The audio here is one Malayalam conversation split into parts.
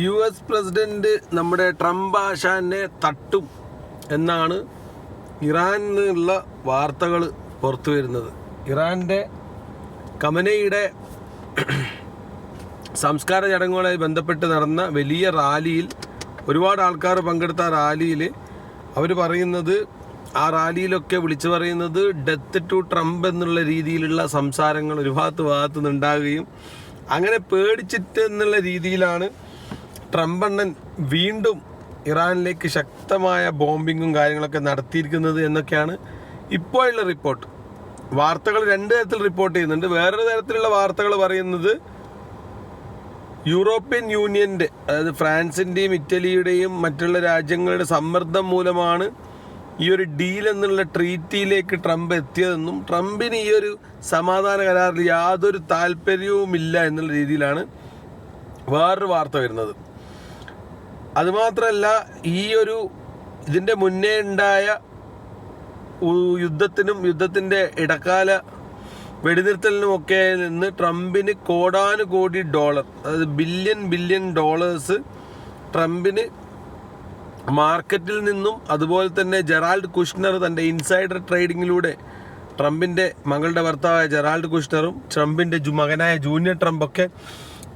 US പ്രസിഡന്റ് നമ്മുടെ ട്രംപ് ആശാനെ തട്ടും എന്നാണ് ഇറാനിൽ നിന്നുള്ള വാർത്തകൾ പുറത്തു വരുന്നത്. ഇറാൻ്റെ ഖമനയുടെ സംസ്കാര ചടങ്ങുകളുമായി ബന്ധപ്പെട്ട് നടന്ന വലിയ റാലിയിൽ ഒരുപാട് ആൾക്കാർ പങ്കെടുത്ത റാലിയിൽ അവർ പറയുന്നത്, ആ റാലിയിലൊക്കെ വിളിച്ചു പറയുന്നത് ഡെത്ത് ടു ട്രംപ് എന്നുള്ള രീതിയിലുള്ള സംസാരങ്ങൾ ഒരു ഭാഗത്ത് നിന്നുണ്ടാകുകയും അങ്ങനെ പേടിച്ചിട്ട് എന്നുള്ള രീതിയിലാണ് ട്രംപ് അണ്ണൻ വീണ്ടും ഇറാനിലേക്ക് ശക്തമായ ബോംബിങ്ങും കാര്യങ്ങളൊക്കെ നടത്തിയിരിക്കുന്നത് എന്നൊക്കെയാണ് ഇപ്പോഴുള്ള റിപ്പോർട്ട്. വാർത്തകൾ രണ്ട് തരത്തിൽ റിപ്പോർട്ട് ചെയ്യുന്നുണ്ട്. വേറൊരു തരത്തിലുള്ള വാർത്തകൾ പറയുന്നത് യൂറോപ്യൻ യൂണിയൻ്റെ, അതായത് ഫ്രാൻസിൻ്റെയും ഇറ്റലിയുടെയും മറ്റുള്ള രാജ്യങ്ങളുടെ സമ്മർദ്ദം മൂലമാണ് ഈ ഒരു ഡീൽ എന്നുള്ള ട്രീറ്റിയിലേക്ക് ട്രംപ് എത്തിയതെന്നും ട്രംപിന് ഈ ഒരു സമാധാന കരാറിൽ യാതൊരു താല്പര്യവുമില്ല എന്നുള്ള രീതിയിലാണ് വേറൊരു വാർത്ത വരുന്നത്. അതുമാത്രമല്ല, ഇതിൻ്റെ മുന്നേ ഉണ്ടായ യുദ്ധത്തിൻ്റെ ഇടക്കാല വെടിനിർത്തലിനുമൊക്കെ നിന്ന് ട്രംപിന് കോടാനുകോടി ഡോളർ, അതായത് ബില്യൺ ഡോളേഴ്സ് ട്രംപിന് മാർക്കറ്റിൽ നിന്നും, അതുപോലെ തന്നെ ജെറാൾഡ് കുഷ്നർ തൻ്റെ ഇൻസൈഡർ ട്രേഡിങ്ങിലൂടെ ട്രംപിൻ്റെ മകളുടെ ഭർത്താവായ ജെറാൾഡ് കുഷ്നറും ട്രംപിൻ്റെ മകനായ ജൂനിയർ ട്രംപൊക്കെ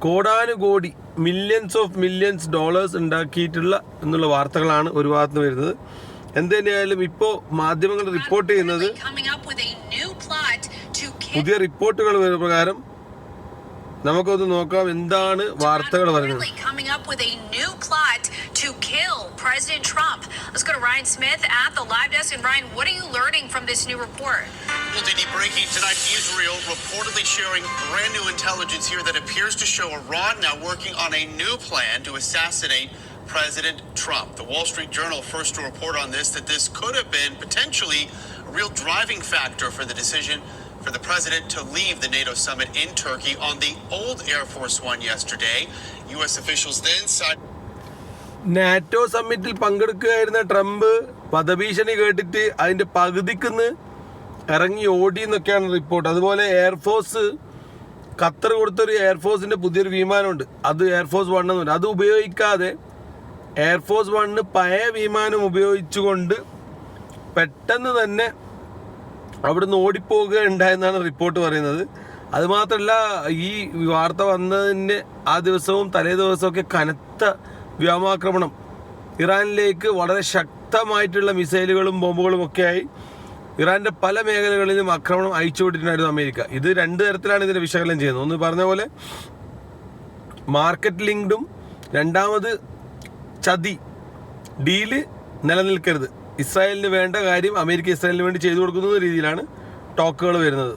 കോടാനുകോടി മില്യൺസ് ഡോളേഴ്സ് ഉണ്ടാക്കിയിട്ടുള്ള എന്നുള്ള വാർത്തകളാണ് ഒരു ഭാഗത്ത് വരുന്നത്. എന്തുതന്നെയായാലും ഇപ്പോൾ മാധ്യമങ്ങൾ റിപ്പോർട്ട് ചെയ്യുന്നത്, പുതിയ റിപ്പോർട്ടുകൾ പ്രകാരം നമുക്കൊന്ന് നോക്കാം എന്താണ് വാർത്തകൾ പറയുന്നത്. To kill President Trump. Let's go to Ryan Smith at the live desk. And Ryan, what are you learning from this new report? Well, Didi, breaking tonight, Israel reportedly sharing brand new intelligence here that appears to show Iran now working on a new plan to assassinate President Trump. The Wall Street Journal first to report on this, that this could have been potentially a real driving factor for the decision for the president to leave the NATO summit in Turkey on the old Air Force One yesterday. U.S. officials then cited NATO സമ്മിറ്റിൽ പങ്കെടുക്കുകയായിരുന്ന ട്രംപ് വധഭീഷണി കേട്ടിട്ട് അതിൻ്റെ പകുതിക്കുന്ന് ഇറങ്ങി ഓടി എന്നൊക്കെയാണ് റിപ്പോർട്ട്. അതുപോലെ എയർഫോഴ്സ് ഖത്തർ കൊടുത്തൊരു എയർഫോഴ്സിൻ്റെ പുതിയൊരു വിമാനമുണ്ട്, അത് എയർഫോഴ്സ് 1 എന്ന് പറയും. അത് ഉപയോഗിക്കാതെ എയർഫോഴ്സ് 1 പഴയ വിമാനം ഉപയോഗിച്ചുകൊണ്ട് പെട്ടെന്ന് തന്നെ അവിടുന്ന് ഓടിപ്പോവുകയുണ്ടായെന്നാണ് റിപ്പോർട്ട് പറയുന്നത്. അതുമാത്രമല്ല, ഈ വാർത്ത വന്നതിൻ്റെ ആ ദിവസവും തലേ ദിവസമൊക്കെ കനത്ത വ്യോമാക്രമണം, ഇറാനിലേക്ക് വളരെ ശക്തമായിട്ടുള്ള മിസൈലുകളും ബോംബുകളും ഒക്കെയായി ഇറാൻ്റെ പല മേഖലകളിലും ആക്രമണം അയച്ചുവിട്ടിട്ടുണ്ടായിരുന്നു അമേരിക്ക. ഇത് രണ്ട് തരത്തിലാണ് ഇതിനെ വിശകലനം ചെയ്യുന്നത്. ഒന്ന് പറഞ്ഞ പോലെ മാർക്കറ്റ് ലിങ്ക്ഡും, രണ്ടാമത് ചതി, ഡീല് നിലനിൽക്കരുത്, ഇസ്രായേലിന് വേണ്ട കാര്യം അമേരിക്ക ഇസ്രായേലിന് വേണ്ടി ചെയ്തു കൊടുക്കുന്ന രീതിയിലാണ് ടോക്കുകൾ വരുന്നത്.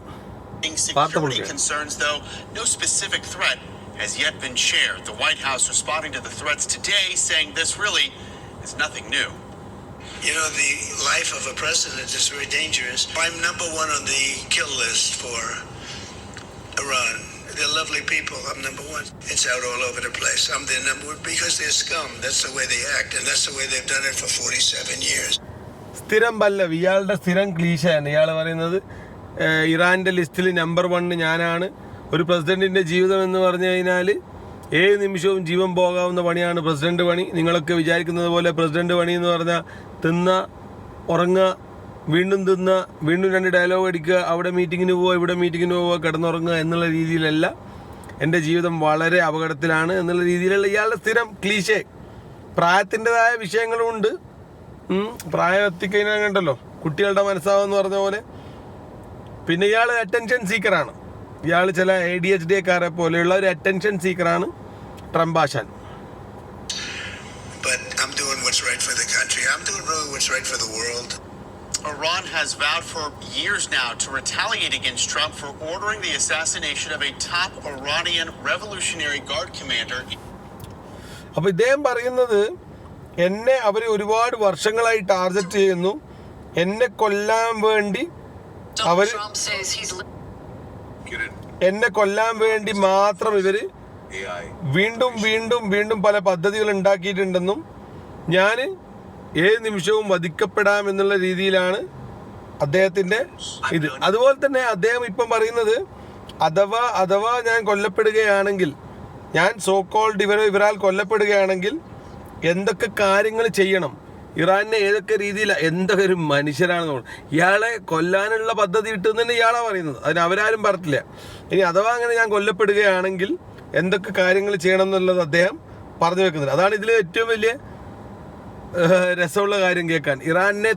has yet been shared. The White House responding to the threats today, saying this really is nothing new. You know, the life of a president is very dangerous. I'm number 1 on the kill list for Iran. They're lovely people. I'm number 1. It's out all over the place. I'm their number 1 because they're scum. That's the way they act, and that's the way they've done it for 47 years. സ്ഥിരം പല്ലവി, ഇയാളുടെ സ്ഥിരം ക്ലീശയാണ്. ഇയാൾ പറയുന്നത് ഇറാൻ്റെ ലിസ്റ്റിൽ നമ്പർ 1 ഞാനാണ്. ഒരു പ്രസിഡൻറ്റിൻ്റെ ജീവിതം എന്ന് പറഞ്ഞു കഴിഞ്ഞാൽ ഏത് നിമിഷവും ജീവൻ പോകാവുന്ന പണിയാണ് പ്രസിഡന്റ് പണി. നിങ്ങളൊക്കെ വിചാരിക്കുന്നത് പോലെ പ്രസിഡന്റ് പണി എന്ന് പറഞ്ഞാൽ തിന്നുക, ഉറങ്ങുക, വീണ്ടും തിന്നുക, വീണ്ടും 2 ഡയലോഗ് അടിക്കുക, അവിടെ മീറ്റിങ്ങിന് പോവുക, ഇവിടെ മീറ്റിങ്ങിന് പോവുക, കിടന്നുറങ്ങുക എന്നുള്ള രീതിയിലല്ല. എൻ്റെ ജീവിതം വളരെ അപകടത്തിലാണ് എന്നുള്ള രീതിയിലുള്ള ഇയാളുടെ സ്ഥിരം ക്ലീശേ. പ്രായത്തിൻ്റെതായ വിഷയങ്ങളുമുണ്ട്. പ്രായം എത്തിക്കഴിഞ്ഞാൽ കണ്ടല്ലോ കുട്ടികളുടെ മനസ്സാവെന്ന് പറഞ്ഞ പോലെ. പിന്നെ ഇയാൾ അറ്റൻഷൻ സീക്കറാണ്. ഇയാൾ ചില ADHD പോലെയുള്ള ഒരു അറ്റൻഷൻ സീക്കറാണ് ട്രംപ് ആശാൻ. Iran has vowed for years now to retaliate against Trump for ordering the assassination of a top Iranian Revolutionary Guard commander. അപ്പോൾ ഇദ്ദേഹം പറയുന്നത്, എന്നെ അവർ ഒരുപാട് വർഷങ്ങളായി ടാർഗറ്റ് ചെയ്യുന്നു, എന്നെ കൊല്ലാൻ വേണ്ടി മാത്രം ഇവർ വീണ്ടും പല പദ്ധതികൾ ഉണ്ടാക്കിയിട്ടുണ്ടെന്നും ഞാൻ ഏത് നിമിഷവും വധിക്കപ്പെടാം എന്നുള്ള രീതിയിലാണ് അദ്ദേഹത്തിൻ്റെ ഇത്. അതുപോലെ തന്നെ അദ്ദേഹം ഇപ്പം പറയുന്നത്, അഥവാ ഞാൻ കൊല്ലപ്പെടുകയാണെങ്കിൽ ഞാൻ സോക്കോൾഡ് ഇവരാൽ കൊല്ലപ്പെടുകയാണെങ്കിൽ എന്തൊക്കെ കാര്യങ്ങൾ ചെയ്യണം, ഇറാനെ ഏതൊക്കെ രീതിയിൽ, എന്തൊക്കെ ഒരു മനുഷ്യരാണെന്ന് തോന്നുന്നു. ഇയാളെ കൊല്ലാനുള്ള പദ്ധതി ഇട്ടുന്നതന്നെ ഇയാളാണ് പറയുന്നത്, അതിന് അവരാരും പറഞ്ഞില്ല. ഇനി അഥവാ അങ്ങനെ ഞാൻ കൊല്ലപ്പെടുകയാണെങ്കിൽ എന്തൊക്കെ കാര്യങ്ങൾ ചെയ്യണം എന്നുള്ളത് അദ്ദേഹം പറഞ്ഞു വെക്കുന്നുണ്ട്. അതാണ് ഇതിൽ ഏറ്റവും വലിയ രസമുള്ള കാര്യം കേൾക്കാൻ. ഇറാനെ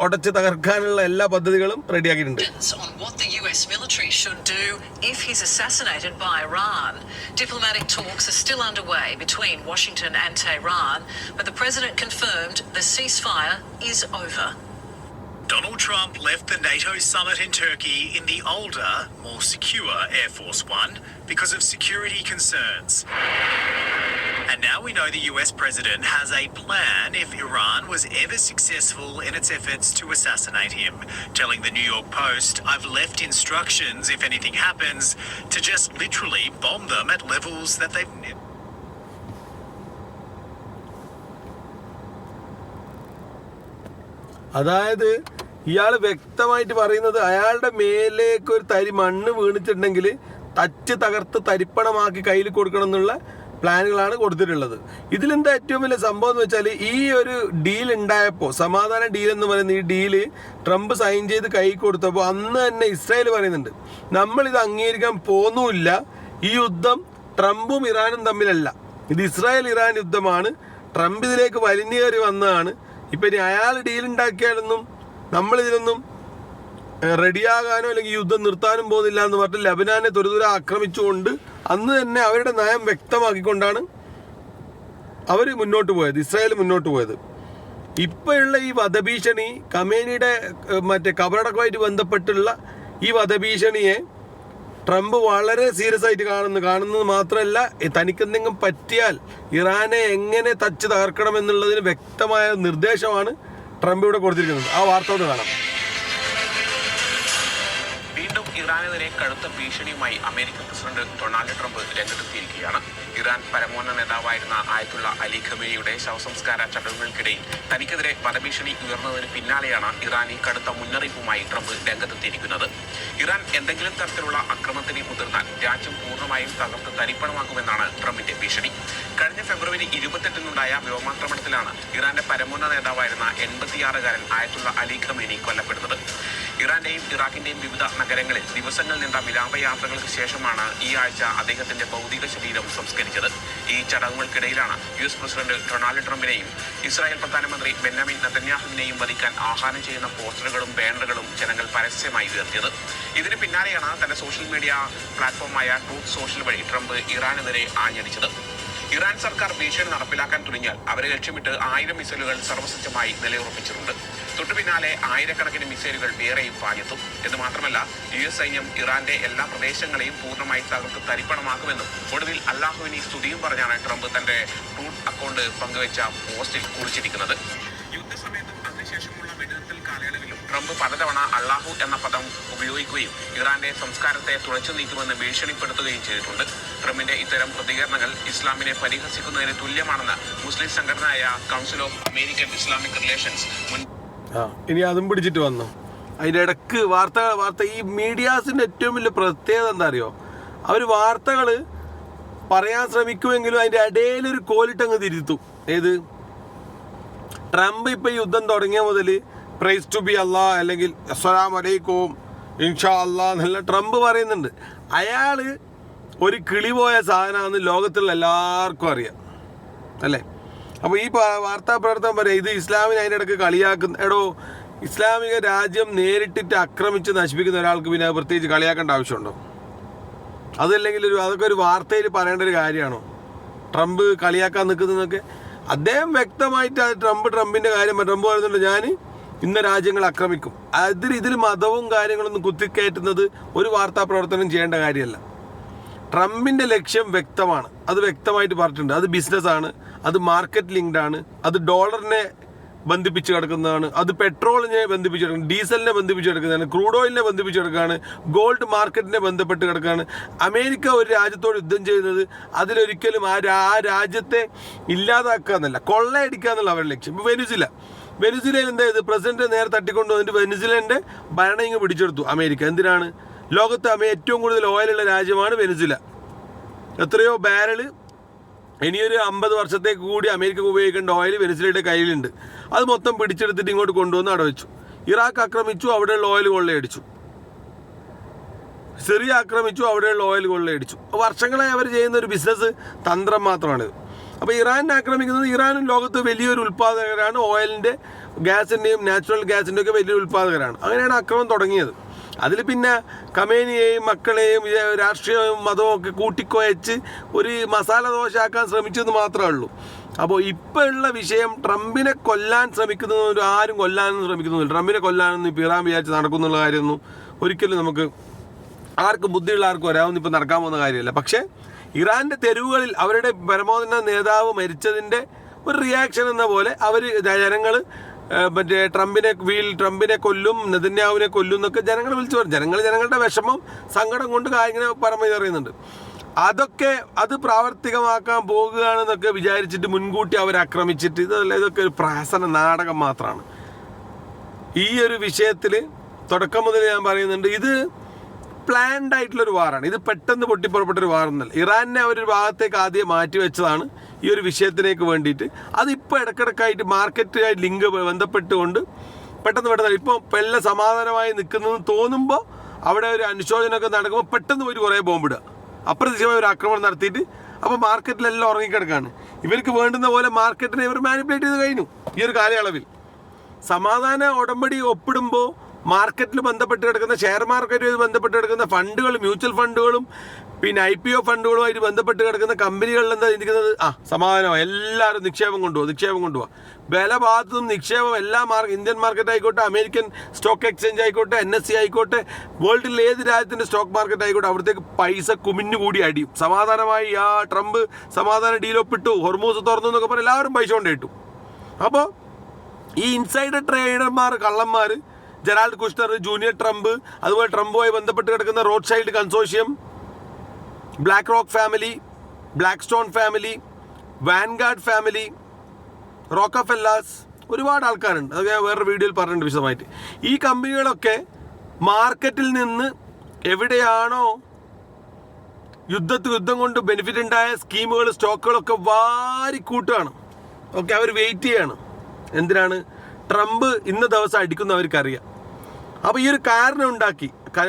ഉടച്ച് തകർക്കാനുള്ള എല്ലാ പദ്ധതികളും റെഡിയാക്കിയിട്ടുണ്ട്. On what the US military should do if he's assassinated by Iran. Diplomatic talks are still underway between Washington and Tehran, but the president confirmed the ceasefire is over. Donald Trump left the NATO summit in Turkey in the older, more secure Air Force One because of security concerns. And now we know the US president has a plan if Iran was ever successful in its efforts to assassinate him, telling the New York Post, "I've left instructions if anything happens to just literally bomb them at levels that they've never." അതായത് ഇയാൾ വ്യക്തമായിട്ട് പറയുന്നത് അയാളുടെ മേലേക്ക് ഒരു തരി മണ്ണ് വീണിട്ടുണ്ടെങ്കിൽ തകർത്ത് തരിപ്പണമാക്കി കയ്യിൽ കൊടുക്കണം എന്നുള്ള പ്ലാനുകളാണ് കൊടുത്തിട്ടുള്ളത്. ഇതിലെന്താ ഏറ്റവും വലിയ സംഭവം എന്ന് വെച്ചാൽ, ഈ ഒരു ഡീൽ ഉണ്ടായപ്പോൾ, സമാധാന ഡീൽ എന്ന് പറയുന്ന ഈ ഡീല് ട്രംപ് സൈൻ ചെയ്ത് കൈ കൊടുത്തപ്പോൾ അന്ന് തന്നെ ഇസ്രായേൽ പറയുന്നുണ്ട്, നമ്മളിത് അംഗീകരിക്കാൻ പോകുന്നുമില്ല, ഈ യുദ്ധം ട്രംപും ഇറാനും തമ്മിലല്ല, ഇത് ഇസ്രായേൽ ഇറാൻ യുദ്ധമാണ്, ട്രംപ് ഇതിലേക്ക് വലിഞ്ഞു കയറി വന്നതാണ്, ഇപ്പം ഇനി അയാൾ ഡീൽ ഉണ്ടാക്കിയാലൊന്നും നമ്മളിതിലൊന്നും റെഡിയാകാനോ അല്ലെങ്കിൽ യുദ്ധം നിർത്താനും പോകുന്നില്ല എന്ന് പറഞ്ഞിട്ട് ലെബനാനെ തുരതുര ആക്രമിച്ചുകൊണ്ട് അന്ന് തന്നെ അവരുടെ നയം വ്യക്തമാക്കിക്കൊണ്ടാണ് അവർ മുന്നോട്ട് പോയത്, ഇസ്രായേൽ മുന്നോട്ട് പോയത്. ഇപ്പോഴുള്ള ഈ വധഭീഷണി, ഖമേനിയുടെ കബറടക്കമായിട്ട് ബന്ധപ്പെട്ടുള്ള ഈ വധഭീഷണിയെ ട്രംപ് വളരെ സീരിയസ് ആയിട്ട് കാണുന്നത് മാത്രമല്ല, തനിക്കെന്തെങ്കിലും പറ്റിയാൽ ഇറാനെ എങ്ങനെ തകർക്കണം എന്നുള്ളതിന് വ്യക്തമായ നിർദ്ദേശമാണ് ട്രംപ് ഇവിടെ കൊടുത്തിരിക്കുന്നത്. ആ വാർത്ത ഒന്ന് കാണാം. വീണ്ടും ഇറാനെതിരെ കടുത്ത ഭീഷണിയുമായി അമേരിക്കൻ പ്രസിഡന്റ് ഡൊണാൾഡ് ട്രംപ് രംഗത്തെത്തിയിരിക്കുകയാണ്. ഇറാൻ പരമോന്നത നേതാവായിരുന്ന ആയത്തുള്ള അലി ഖമേനിയുടെ ശവസംസ്കാര ചടങ്ങുകൾക്കിടയിൽ തനിക്കെതിരെ വധഭീഷണി ഉയർന്നതിന് പിന്നാലെയാണ് ഇറാൻ ഈ കടുത്ത മുന്നറിയിപ്പുമായി ട്രംപ് രംഗത്തെത്തിയിരിക്കുന്നത്. ഇറാൻ എന്തെങ്കിലും തരത്തിലുള്ള അക്രമത്തിന് മുതിർന്നാൽ രാജ്യം പൂർണ്ണമായും തകർത്ത് തരിപ്പണമാക്കുമെന്നാണ് ട്രംപിന്റെ ഭീഷണി. കഴിഞ്ഞ ഫെബ്രുവരി 28-നുണ്ടായ വ്യോമാക്രമണത്തിലാണ് ഇറാന്റെ പരമോന്നത നേതാവായിരുന്ന 86-കാരൻ ആയത്തുള്ള അലി ഖമേനി കൊല്ലപ്പെടുന്നത്. ഇറാന്റെയും ഇറാഖിന്റെയും വിവിധ നഗരങ്ങളിൽ ദിവസങ്ങൾ നീണ്ട വിലാപയാത്രകൾക്ക് ശേഷമാണ് ഈ ആഴ്ച അദ്ദേഹത്തിന്റെ ഭൗതിക ശരീരം സംസ്കരിച്ചത്. ഈ ചടങ്ങുകൾക്കിടയിലാണ് US പ്രസിഡന്റ് ഡൊണാൾഡ് ട്രംപിനെയും ഇസ്രായേൽ പ്രധാനമന്ത്രി ബെന്യാമിൻ നെതന്യാഹുവിനെയും വധിക്കാൻ ആഹ്വാനം ചെയ്യുന്ന പോസ്റ്ററുകളും ബാനറുകളും ജനങ്ങൾ പരസ്യമായി ഉയർത്തിയത്. ഇതിന് പിന്നാലെയാണ് തന്റെ സോഷ്യൽ മീഡിയ പ്ലാറ്റ്ഫോമായ ട്രൂത്ത് സോഷ്യൽ വഴി ട്രംപ് ഇറാനെതിരെ ആഞ്ഞടിച്ചത്. ഇറാൻ സർക്കാർ ഭീഷണി നടപ്പിലാക്കാൻ തുടങ്ങിയാൽ അവരെ ലക്ഷ്യമിട്ട് 1000 മിസൈലുകൾ സർവ്വസജ്ജമായി നിലയുറപ്പിച്ചിട്ടുണ്ട്. തൊട്ടു പിന്നാലെ ആയിരക്കണക്കിന് മിസൈലുകൾ വേറെയും പാഞ്ഞെത്തും. എന്ന് മാത്രമല്ല, US സൈന്യം ഇറാന്റെ എല്ലാ പ്രദേശങ്ങളെയും പൂർണ്ണമായി തകർത്ത് തരിപ്പണമാക്കുമെന്നും ഒടുവിൽ അല്ലാഹുവിനെ സ്തുതിയും പറഞ്ഞാണ് ട്രംപ് തന്റെ ട്രൂത്ത് അക്കൗണ്ട് പങ്കുവെച്ച പോസ്റ്റിൽ കുറിച്ചിരിക്കുന്നത്. യുദ്ധസമയത്തും അതിനുശേഷമുള്ള വെടിനിർത്തൽ കാലയളവിലും ട്രംപ് പലതവണ അല്ലാഹു എന്ന പദം ഉപയോഗിക്കുകയും ഇറാന്റെ സംസ്കാരത്തെ തുളച്ചു നീക്കുമെന്ന് ഭീഷണിപ്പെടുത്തുകയും ചെയ്തിട്ടുണ്ട്. ട്രംപിന്റെ ഇത്തരം പ്രതികരണങ്ങൾ ഇസ്ലാമിനെ പരിഹസിക്കുന്നതിന് തുല്യമാണെന്ന് മുസ്ലിം സംഘടനയായ council of American Islamic relations ഇനി അതും പിടിച്ചിട്ട് വന്നു. അതിൻ്റെ ഇടക്ക് വാർത്ത ഈ മീഡിയാസിൻ്റെ ഏറ്റവും വലിയ പ്രത്യേകത എന്താ അറിയോ, അവർ വാർത്തകൾ പറയാൻ ശ്രമിക്കുമെങ്കിലും അതിൻ്റെ ഇടയിലൊരു കോലിട്ടങ്ങ് തിരുത്തും. ഏത് ട്രംപ് ഇപ്പം ഈ യുദ്ധം തുടങ്ങിയ മുതൽ പ്രൈസ് ടു ബി അല്ലാ അല്ലെങ്കിൽ അസ്സലാമു അലൈക്കും ഇൻഷാ അല്ലാ എന്നുള്ള ട്രംപ് പറയുന്നുണ്ട്. അയാൾ ഒരു കിളി പോയ സാധനമാണെന്ന് ലോകത്തുള്ള എല്ലാവർക്കും അറിയാം അല്ലേ. അപ്പോൾ ഈ വാർത്താ പ്രവർത്തനം പറയാം, ഇത് ഇസ്ലാമിനെ അതിൻ്റെ ഇടയ്ക്ക് കളിയാക്കുന്ന, എടോ ഇസ്ലാമിക രാജ്യം നേരിട്ടിട്ട് ആക്രമിച്ച് നശിപ്പിക്കുന്ന ഒരാൾക്ക് പിന്നെ പ്രത്യേകിച്ച് കളിയാക്കേണ്ട ആവശ്യമുണ്ടോ? അതല്ലെങ്കിൽ അതൊക്കെ ഒരു വാർത്തയിൽ പറയേണ്ട ഒരു കാര്യമാണോ? ട്രംപ് കളിയാക്കാൻ നിൽക്കുന്നതൊക്കെ അദ്ദേഹം വ്യക്തമായിട്ട് ട്രംപിൻ്റെ കാര്യം ട്രംപ് പറയുന്നുണ്ട്, ഞാൻ ഇന്ന രാജ്യങ്ങൾ ആക്രമിക്കും. ഇതിൽ മതവും കാര്യങ്ങളൊന്നും കുത്തിക്കയറ്റുന്നത് ഒരു വാർത്താ പ്രവർത്തനം ചെയ്യേണ്ട കാര്യമല്ല. ട്രംപിൻ്റെ ലക്ഷ്യം വ്യക്തമാണ്, അത് വ്യക്തമായിട്ട് പറഞ്ഞിട്ടുണ്ട്. അത് ബിസിനസ്സാണ്, അത് മാർക്കറ്റ് ലിങ്ക്ഡ് ആണ്, അത് ഡോളറിനെ ബന്ധിപ്പിച്ച് കിടക്കുന്നതാണ്, അത് പെട്രോളിനെ ബന്ധിപ്പിച്ച് കിടക്കുന്നത്, ഡീസലിനെ ബന്ധിപ്പിച്ച് കിടക്കുന്നതാണ്, ക്രൂഡ് ഓയിലിനെ ബന്ധിപ്പിച്ച് കിടക്കുകയാണ്, ഗോൾഡ് മാർക്കറ്റിനെ ബന്ധപ്പെട്ട് കിടക്കുകയാണ്. അമേരിക്ക ഒരു രാജ്യത്തോട് യുദ്ധം ചെയ്യുന്നത് അതിലൊരിക്കലും ആ രാജ്യത്തെ ഇല്ലാതാക്കുക എന്നല്ല, കൊള്ളയടിക്കുക എന്നുള്ള അവരുടെ ലക്ഷ്യം. ഇപ്പോൾ വെനിസുലയിൽ എന്താ ചെയ്ത്, പ്രസിഡന്റ് നേരെ തട്ടിക്കൊണ്ട് വന്നിട്ട് വെനിസുലേൻ്റെ ഭരണം ഇങ്ങ് പിടിച്ചെടുത്തു അമേരിക്ക. എന്തിനാണ്? ലോകത്ത് ഏറ്റവും കൂടുതൽ ഓയിലുള്ള രാജ്യമാണ് വെനിസുല. എത്രയോ ബാരൽ ഇനിയൊരു 50 വർഷത്തേക്ക് കൂടി അമേരിക്ക ഉപയോഗിക്കേണ്ട ഓയിൽ വെനിസ്വേലയുടെ കയ്യിലുണ്ട്. അത് മൊത്തം പിടിച്ചെടുത്തിട്ട് ഇങ്ങോട്ട് കൊണ്ടുവന്ന് അവിടെ വെച്ചു. ഇറാഖ് ആക്രമിച്ചു, അവിടെയുള്ള ഓയിൽ കൊള്ളയടിച്ചു. സിറിയ ആക്രമിച്ചു, അവിടെയുള്ള ഓയിൽ കൊള്ളയടിച്ചു. വർഷങ്ങളായി അവർ ചെയ്യുന്ന ഒരു ബിസിനസ് തന്ത്രം മാത്രമാണിത്. അപ്പോൾ ഇറാനെ ആക്രമിക്കുന്നത്, ഇറാനും ലോകത്ത് വലിയൊരു ഉൽപ്പാദകരാണ്, ഓയിലിൻ്റെ, ഗ്യാസിൻ്റെയും നാച്ചുറൽ ഗ്യാസിൻ്റെയും ഒക്കെ വലിയൊരു ഉൽപ്പാദകരാണ്. അങ്ങനെയാണ് ആക്രമണം തുടങ്ങിയത്. അതിൽ പിന്നെ ഖമേനിയെയും മക്കളെയും രാഷ്ട്രീയവും മതവും ഒക്കെ കൂട്ടിക്കുഴച്ച് ഒരു മസാല ദോശ ആക്കാൻ ശ്രമിച്ചെന്ന് മാത്രമേ ഉള്ളൂ. അപ്പോൾ ഇപ്പോൾ ഉള്ള വിഷയം ട്രംപിനെ കൊല്ലാൻ ശ്രമിക്കുന്നവർ ആരും കൊല്ലാനൊന്നും ശ്രമിക്കുന്നില്ല. ട്രംപിനെ കൊല്ലാനൊന്നും ഇപ്പോൾ ഇറാൻ വിചാരിച്ച് നടക്കുന്നുള്ള കാര്യമൊന്നും ഒരിക്കലും നമുക്ക് ആർക്കും ബുദ്ധിയുള്ള ആർക്കും വരാമെന്ന് ഇപ്പോൾ നടക്കാൻ പോകുന്ന കാര്യമല്ല. പക്ഷേ ഇറാൻ്റെ തെരുവുകളിൽ അവരുടെ പരമോന്നത നേതാവ് മരിച്ചതിൻ്റെ ഒരു റിയാക്ഷൻ എന്ന പോലെ അവർ ജനങ്ങൾ മറ്റേ ട്രംപിനെ കൊല്ലും, നെതന്യാഹുവിനെ കൊല്ലും എന്നൊക്കെ ജനങ്ങൾ വിളിച്ചു പറയും. ജനങ്ങളുടെ വിഷമം, സങ്കടം കൊണ്ട് ഇങ്ങനെ പറയുന്നുണ്ട്. അത് പ്രാവർത്തികമാക്കാൻ പോകുകയാണെന്നൊക്കെ വിചാരിച്ചിട്ട് മുൻകൂട്ടി അവർ ആക്രമിച്ചിട്ട് ഇതൊക്കെ ഒരു പ്രഹസന നാടകം മാത്രമാണ്. ഈ ഒരു വിഷയത്തിൽ തുടക്കം മുതൽ ഞാൻ പറയുന്നുണ്ട്, ഇത് പ്ലാൻഡ് ആയിട്ടുള്ളൊരു വാറാണ്. ഇത് പെട്ടെന്ന് പൊട്ടിപ്പുറപ്പെട്ടൊരു വാറൊന്നല്ല. ഇറാനെ അവരൊരു ഭാഗത്തേക്ക് ആദ്യം മാറ്റി വെച്ചതാണ് ഈ ഒരു വിഷയത്തിലേക്ക് വേണ്ടിയിട്ട്. അതിപ്പോൾ ഇടയ്ക്കിടയ്ക്കായിട്ട് മാർക്കറ്റുമായിട്ട് ലിങ്ക് ബന്ധപ്പെട്ടുകൊണ്ട് പെട്ടെന്ന് ഇപ്പോൾ എല്ലാം സമാധാനമായി നിൽക്കുന്നതെന്ന് തോന്നുമ്പോൾ അവിടെ ഒരു അനുശോചനമൊക്കെ നടക്കുമ്പോൾ പെട്ടെന്ന് പോയിട്ട് കുറേ ബോംബിടുക, അപ്രതീക്ഷിതമായ ഒരു ആക്രമണം നടത്തിയിട്ട് അപ്പോൾ മാർക്കറ്റിലെല്ലാം ഉറങ്ങിക്കിടക്കുകയാണ്. ഇവർക്ക് വേണ്ടുന്ന പോലെ മാർക്കറ്റിനെ ഇവർ മാനിപ്പുലേറ്റ് ചെയ്ത് കഴിഞ്ഞു. ഈ ഒരു കാലയളവിൽ സമാധാന ഉടമ്പടി ഒപ്പിടുമ്പോൾ മാർക്കറ്റിൽ ബന്ധപ്പെട്ട് കിടക്കുന്ന, ഷെയർ മാർക്കറ്റുമായി ബന്ധപ്പെട്ട് കിടക്കുന്ന ഫണ്ടുകൾ, മ്യൂച്വൽ ഫണ്ടുകളും പിന്നെ IPO ഫണ്ടുകളുമായിട്ട് ബന്ധപ്പെട്ട് കിടക്കുന്ന കമ്പനികളിൽ എന്താ ചിന്തിക്കുന്നത്? സമാധാനമാണ്, എല്ലാവരും നിക്ഷേപം കൊണ്ടുപോകാം. വില ഭാഗത്തുനിന്നും നിക്ഷേപം എല്ലാ ഇന്ത്യൻ മാർക്കറ്റ് ആയിക്കോട്ടെ, അമേരിക്കൻ സ്റ്റോക്ക് എക്സ്ചേഞ്ച് ആയിക്കോട്ടെ, NSE ആയിക്കോട്ടെ, വേൾഡിൽ ഏത് രാജ്യത്തിൻ്റെ സ്റ്റോക്ക് മാർക്കറ്റ് ആയിക്കോട്ടെ, അവിടത്തേക്ക് പൈസ കുമിഞ്ഞുകൂടി അടിയും. സമാധാനമായി ട്രംപ് സമാധാന ഡീലൊപ്പിട്ടു, ഹൊർമൂസ് തുറന്നു എന്നൊക്കെ പറഞ്ഞ് എല്ലാവരും പൈസ കൊണ്ട് ഇട്ടു. അപ്പോൾ ഈ ഇൻസൈഡർ ട്രേഡർമാർ, കള്ളന്മാർ, ജെറാൾഡ് കുഷ്നർ, ജൂനിയർ ട്രംപ്, അതുപോലെ ട്രംപുമായി ബന്ധപ്പെട്ട് കിടക്കുന്ന Rothschild consortium, BlackRock family, Blackstone family, Vanguard family, Rockefellers, ഒരുപാട് ആൾക്കാരുണ്ട്. അത് ഞാൻ വേറൊരു വീഡിയോയിൽ പറഞ്ഞിട്ടുണ്ട് വിശദമായിട്ട്. ഈ കമ്പനികളൊക്കെ മാർക്കറ്റിൽ നിന്ന് എവിടെയാണോ യുദ്ധം കൊണ്ട് ബെനിഫിറ്റ് ഉണ്ടായ സ്കീമുകൾ, സ്റ്റോക്കുകളൊക്കെ വാരിക്കൂട്ടുകയാണ്. ഓക്കെ, അവർ വെയിറ്റ് ചെയ്യാണ്. എന്തിനാണ്? ട്രംപ് ഇന്ന ദിവസം അടിക്കുന്നവർക്കറിയാം. അപ്പോൾ ഈ ഒരു കാരണം ഉണ്ടാക്കി.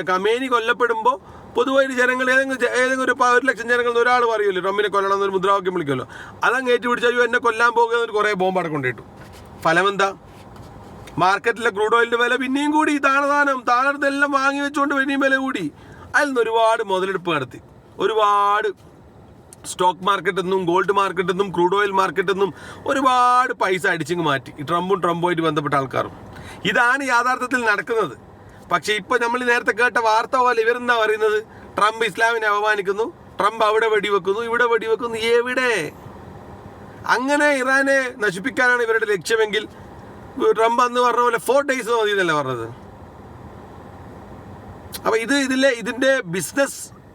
ഖമേനി കൊല്ലപ്പെടുമ്പോൾ പൊതുവായിട്ട് ജനങ്ങൾ ഏതെങ്കിലും ഒരു 1,00,000 ജനങ്ങളിൽ ഒരാൾ പറയുമല്ലോ ട്രംപിനെ കൊല്ലണം എന്നൊരു മുദ്രാവാക്യം വിളിക്കുമല്ലോ. അതങ്ങ് ഏറ്റുപിടിച്ചാൽ എന്നെ കൊല്ലാൻ പോകുന്ന കുറേ ബോംബ് അവിടെ കൊണ്ടിട്ടു. ഫലമെന്താ? മാർക്കറ്റിലെ ക്രൂഡ് ഓയിലിൻ്റെ വില പിന്നെയും കൂടി. താഴത്തെല്ലാം വാങ്ങി വെച്ചുകൊണ്ട് പിന്നെയും വില കൂടി. അതിൽ നിന്ന് ഒരുപാട് മുതലെടുപ്പ് നടത്തി. ഒരുപാട് സ്റ്റോക്ക് മാർക്കറ്റിൽ നിന്നും, ഗോൾഡ് മാർക്കറ്റിൽ നിന്നും, ക്രൂഡ് ഓയിൽ മാർക്കറ്റിൽ നിന്നും ഒരുപാട് പൈസ അടിച്ചിങ്ങ് മാറ്റി ഈ ട്രംപുമായിട്ട് ബന്ധപ്പെട്ട ആൾക്കാരും. ഇതാണ് യാഥാർത്ഥ്യത്തിൽ നടക്കുന്നത്. പക്ഷേ ഇപ്പോൾ നമ്മൾ നേരത്തെ കേട്ട വാർത്ത പോലെ ഇവരെന്താ പറയുന്നത്? ട്രംപ് ഇസ്ലാമിനെ അപമാനിക്കുന്നു, ട്രംപ് അവിടെ വെടിവെക്കുന്നു, ഇവിടെ വെടിവെക്കുന്നു. എവിടെ? അങ്ങനെ ഇറാനെ നശിപ്പിക്കാനാണ് ഇവരുടെ ലക്ഷ്യമെങ്കിൽ ട്രംപ് അന്ന് പറഞ്ഞ പോലെ 4 days മതി എന്നല്ലേ പറഞ്ഞത്. അപ്പോൾ ഇതിൻ്റെ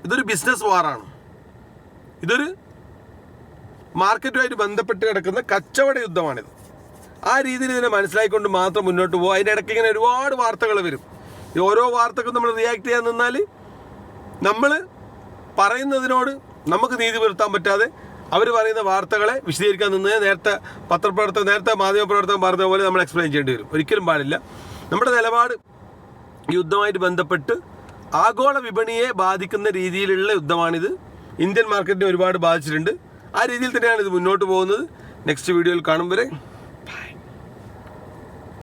ഇതൊരു ബിസിനസ് വാറാണ്. ഇതൊരു മാർക്കറ്റുമായിട്ട് ബന്ധപ്പെട്ട് കിടക്കുന്ന കച്ചവട യുദ്ധമാണിത്. ആ രീതിയിൽ ഇതിനെ മനസ്സിലാക്കിക്കൊണ്ട് മാത്രം മുന്നോട്ട് പോകുക. അതിൻ്റെ ഇടയ്ക്ക് ഇങ്ങനെ ഒരുപാട് വാർത്തകൾ വരും. ഈ ഓരോ വാർത്തക്കും നമ്മൾ റിയാക്ട് ചെയ്യാൻ നിന്നാൽ നമ്മൾ പറയുന്നതിനോട് നമുക്ക് നീതി പുലർത്താൻ പറ്റാതെ അവർ പറയുന്ന വാർത്തകളെ വിശദീകരിക്കാൻ നിന്ന് നേരത്തെ മാധ്യമപ്രവർത്തകൻ പറഞ്ഞ പോലെ നമ്മൾ എക്സ്പ്ലെയിൻ ചെയ്യേണ്ടി വരും. ഒരിക്കലും പാടില്ല. നമ്മുടെ നിലപാട് യുദ്ധമായിട്ട് ബന്ധപ്പെട്ട് ആഗോള വിപണിയെ ബാധിക്കുന്ന രീതിയിലുള്ള യുദ്ധമാണിത്. ഇന്ത്യൻ മാർക്കറ്റിനെ ഒരുപാട് ബാധിച്ചിട്ടുണ്ട്. ആ രീതിയിൽ തന്നെയാണ് ഇത് മുന്നോട്ട് പോകുന്നത്. നെക്സ്റ്റ് വീഡിയോയിൽ കാണും വരെ